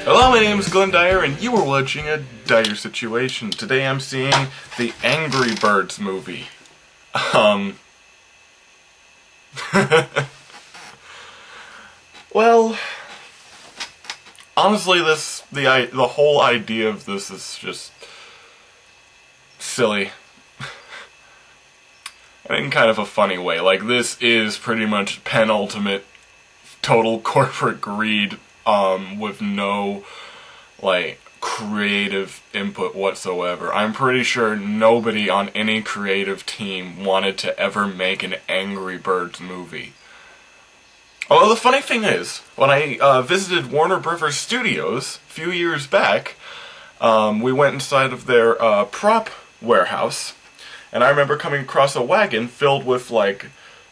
Hello, my name is Glenn Dyer, and you are watching a Dyer-Situation. Today I'm seeing the Angry Birds movie. Well, honestly, the whole idea of this is just silly. And in kind of a funny way. Like, this is pretty much penultimate total corporate greed, with no, like, creative input whatsoever. I'm pretty sure nobody on any creative team wanted to ever make an Angry Birds movie. Although the funny thing is, when I visited Warner Brothers Studios a few years back, we went inside of their prop warehouse, and I remember coming across a wagon filled with, like,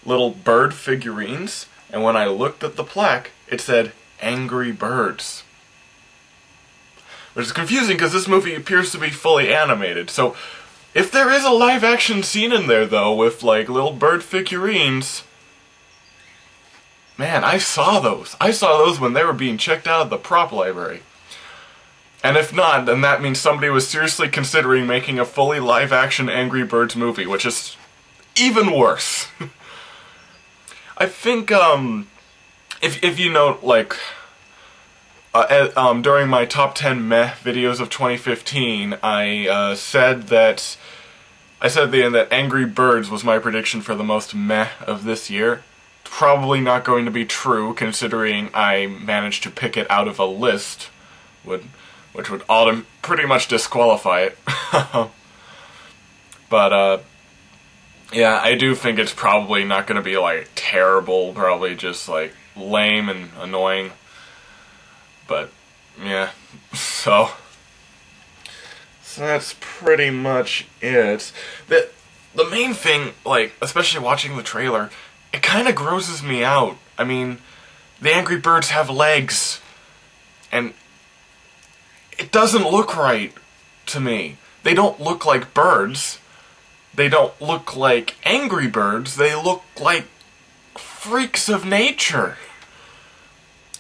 little bird figurines, and when I looked at the plaque, it said, Angry Birds. Which is confusing because this movie appears to be fully animated, so if there is a live-action scene in there, though, with, like, little bird figurines, man, I saw those. I saw those when they were being checked out of the prop library. And if not, then that means somebody was seriously considering making a fully live-action Angry Birds movie, which is even worse. I think, if you know, like, during my top 10 meh videos of 2015, I said at the end that Angry Birds was my prediction for the most meh of this year. Probably not going to be true, considering I managed to pick it out of a list, which would pretty much disqualify it. But, yeah, I do think it's probably not going to be, like, terrible, probably just, like, lame and annoying. But, yeah, so that's pretty much it. The main thing, like, especially watching the trailer, it kind of grosses me out. I mean, the Angry Birds have legs, and it doesn't look right to me. They don't look like birds. They don't look like Angry Birds. They look like freaks of nature.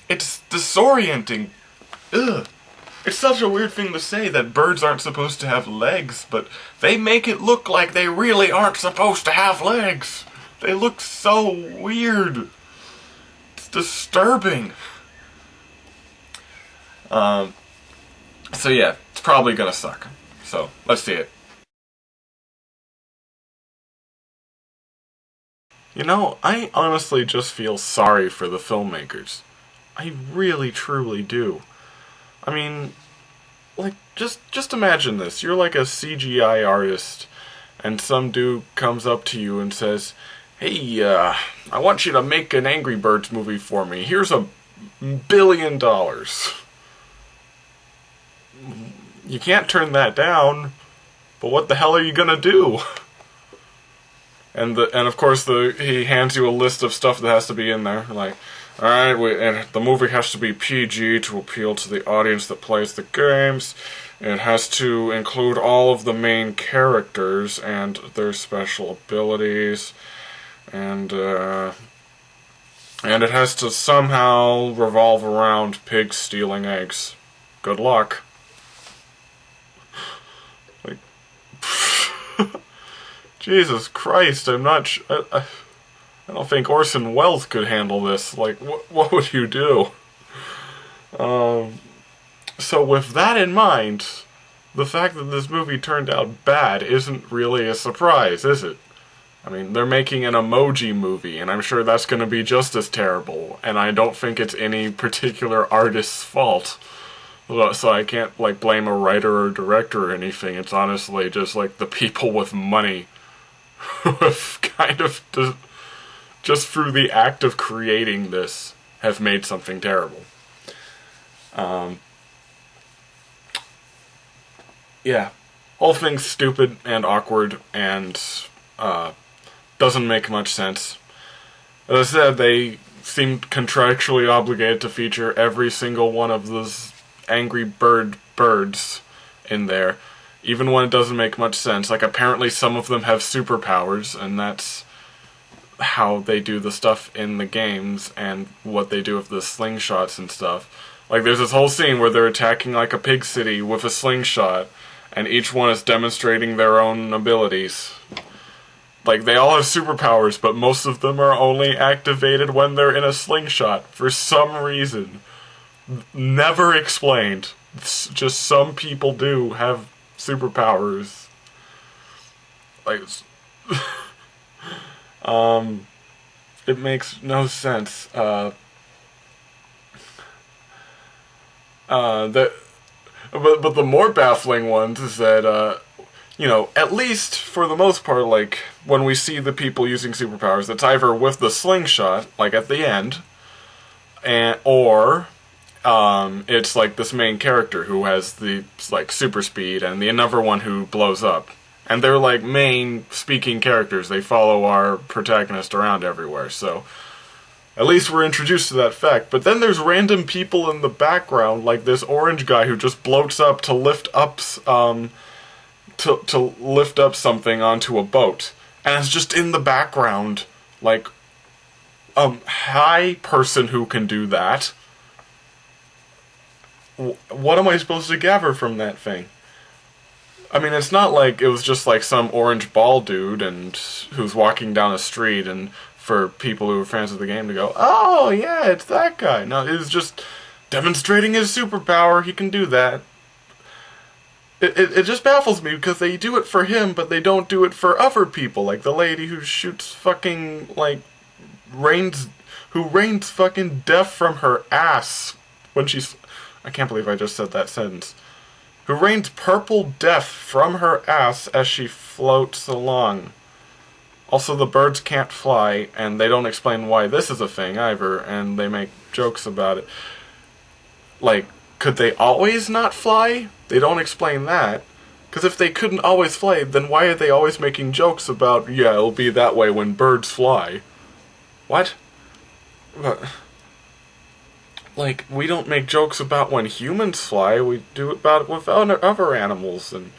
It's disorienting. Ugh. It's such a weird thing to say that birds aren't supposed to have legs, but they make it look like they really aren't supposed to have legs. They look so weird. It's disturbing. So yeah, it's probably gonna suck. So, let's see it. You know, I honestly just feel sorry for the filmmakers. I really, truly do. I mean, like, just imagine this. You're like a CGI artist, and some dude comes up to you and says, hey, I want you to make an Angry Birds movie for me. Here's $1 billion. You can't turn that down, but what the hell are you gonna do? And of course he hands you a list of stuff that has to be in there, like, alright, and the movie has to be PG to appeal to the audience that plays the games. It has to include all of the main characters and their special abilities, and it has to somehow revolve around pigs stealing eggs. Good luck. Like, Jesus Christ, I'm not I don't think Orson Welles could handle this. Like, what would you do? So with that in mind, the fact that this movie turned out bad isn't really a surprise, is it? I mean, they're making an emoji movie, and I'm sure that's going to be just as terrible, and I don't think it's any particular artist's fault. So I can't, like, blame a writer or director or anything. It's honestly just, like, the people with money who have kind of, just through the act of creating this, have made something terrible. Yeah. Whole thing's stupid and awkward and, doesn't make much sense. As I said, they seemed contractually obligated to feature every single one of those Angry Birds in there, even when it doesn't make much sense. Like, apparently some of them have superpowers, and that's how they do the stuff in the games, and what they do with the slingshots and stuff. Like, there's this whole scene where they're attacking, like, a pig city with a slingshot, and each one is demonstrating their own abilities. Like, they all have superpowers, but most of them are only activated when they're in a slingshot, for some reason. Never explained. It's just some people do have superpowers. Like, it makes no sense. But the more baffling ones is that, at least for the most part, like, when we see the people using superpowers, it's either with the slingshot, like at the end, or it's like this main character who has the, like, super speed, and the another one who blows up. And they're, like, main speaking characters. They follow our protagonist around everywhere, so at least we're introduced to that fact. But then there's random people in the background, like this orange guy who just bloats up to lift up, to lift up something onto a boat. And it's just in the background, like, hi, person who can do that. What am I supposed to gather from that thing? I mean, it's not like it was just like some orange ball dude and who's walking down a street and for people who are fans of the game to go, oh yeah, it's that guy. No, it was just demonstrating his superpower. He can do that. It just baffles me because they do it for him, but they don't do it for other people, like the lady who shoots fucking, like, rains fucking death from her ass when she's... I can't believe I just said that sentence. Who rains purple death from her ass as she floats along. Also, the birds can't fly, and they don't explain why this is a thing either, and they make jokes about it. Like, could they always not fly? They don't explain that. Because if they couldn't always fly, then why are they always making jokes about, yeah, it'll be that way when birds fly? What? Like, we don't make jokes about when humans fly, we do it about it with other animals, and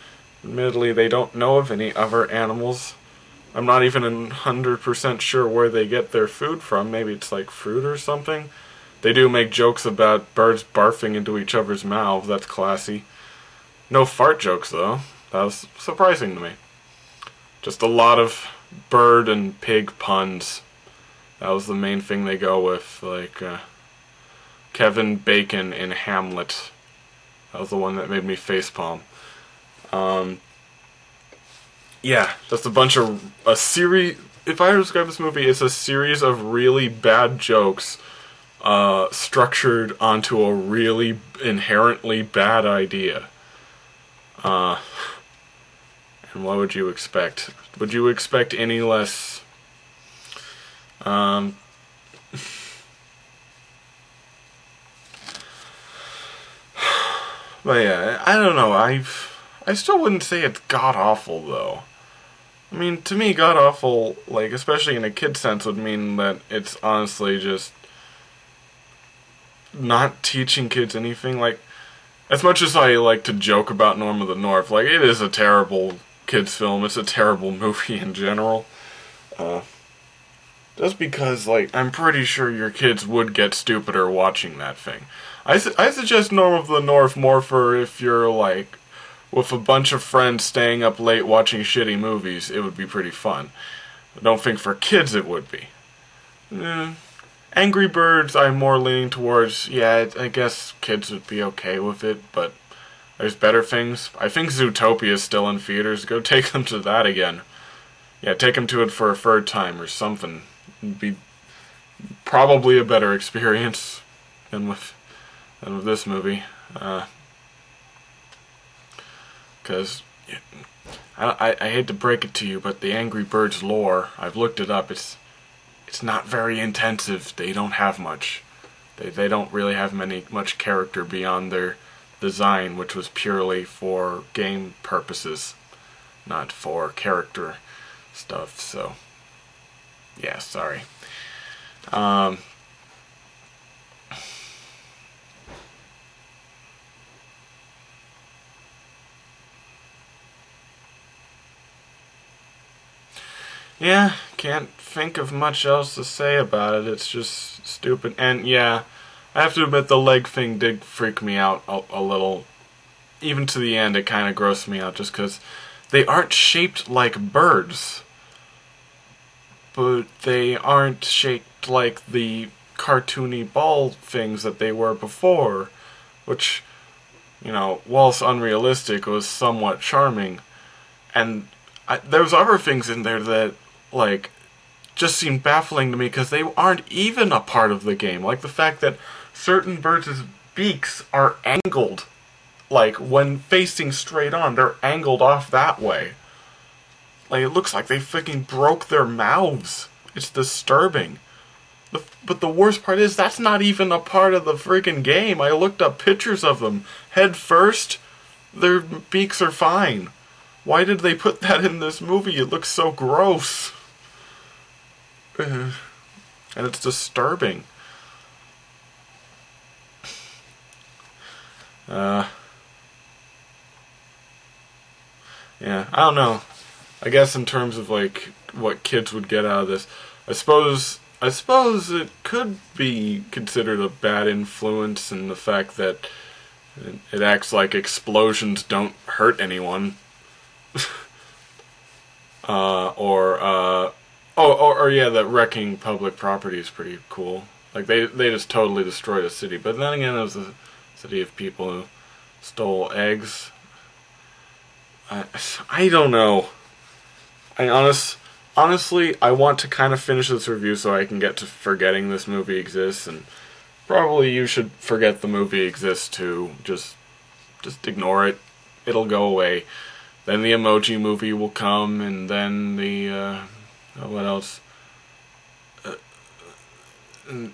admittedly they don't know of any other animals. I'm not even 100% sure where they get their food from, maybe it's like fruit or something. They do make jokes about birds barfing into each other's mouths, that's classy. No fart jokes though, that was surprising to me. Just a lot of bird and pig puns. That was the main thing they go with, like, Kevin Bacon in Hamlet. That was the one that made me facepalm. Yeah, just a series, if I describe this movie, it's a series of really bad jokes, structured onto a really inherently bad idea. And what would you expect? Would you expect any less, But yeah, I don't know, I still wouldn't say it's god-awful, though. I mean, to me, god-awful, like, especially in a kid sense, would mean that it's honestly just not teaching kids anything. Like, as much as I like to joke about Norm of the North, like, it is a terrible kids film, it's a terrible movie in general. Just because, like, I'm pretty sure your kids would get stupider watching that thing. I suggest Norm of the North more for if you're, like, with a bunch of friends staying up late watching shitty movies, it would be pretty fun. I don't think for kids it would be. Angry Birds, I'm more leaning towards, yeah, I guess kids would be okay with it, but there's better things. I think Zootopia is still in theaters. Go take them to that again. Yeah, take them to it for a third time or something. It'd be probably a better experience than with this movie. Because I hate to break it to you, but the Angry Birds lore, I've looked it up, it's not very intensive. They don't have much. They don't really have much character beyond their design, which was purely for game purposes, not for character stuff, so yeah, sorry. Yeah, can't think of much else to say about it. It's just stupid. And yeah, I have to admit the leg thing did freak me out a little. Even to the end, it kind of grossed me out just because they aren't shaped like birds. But they aren't shaped like the cartoony ball things that they were before. Which, you know, whilst unrealistic, was somewhat charming. And there's other things in there that, like, just seem baffling to me because they aren't even a part of the game. Like the fact that certain birds' beaks are angled. Like, when facing straight on, they're angled off that way. Like, it looks like they freaking broke their mouths. It's disturbing. But the worst part is, that's not even a part of the freaking game. I looked up pictures of them. Head first, their beaks are fine. Why did they put that in this movie? It looks so gross. And it's disturbing. Yeah, I don't know. I guess in terms of, like, what kids would get out of this, I suppose it could be considered a bad influence in the fact that it acts like explosions don't hurt anyone. Or yeah, that wrecking public property is pretty cool. Like, they just totally destroyed a city. But then again, it was a city of people who stole eggs. I don't know. Honestly, I want to kind of finish this review so I can get to forgetting this movie exists, and probably you should forget the movie exists too. Just ignore it. It'll go away. Then the Emoji Movie will come, and then the, what else? Then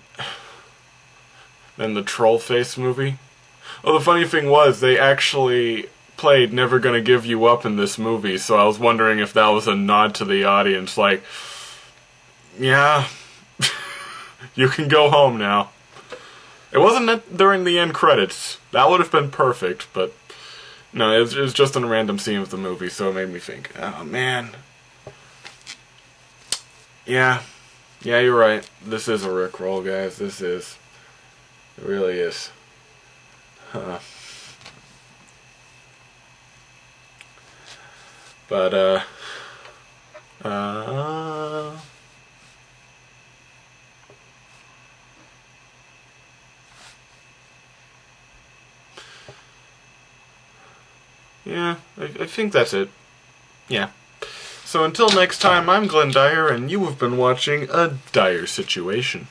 the Troll Face movie. Well, the funny thing was, they actually played Never Gonna Give You Up in this movie, so I was wondering if that was a nod to the audience, like, yeah, you can go home now. It wasn't during the end credits. That would have been perfect, but no, it was just a random scene of the movie, so it made me think, oh man. Yeah, you're right. This is a Rickroll, guys. This is. It really is. But, yeah, I think that's it. Yeah. So until next time, I'm Glenn Dyer, and you have been watching A Dire Situation.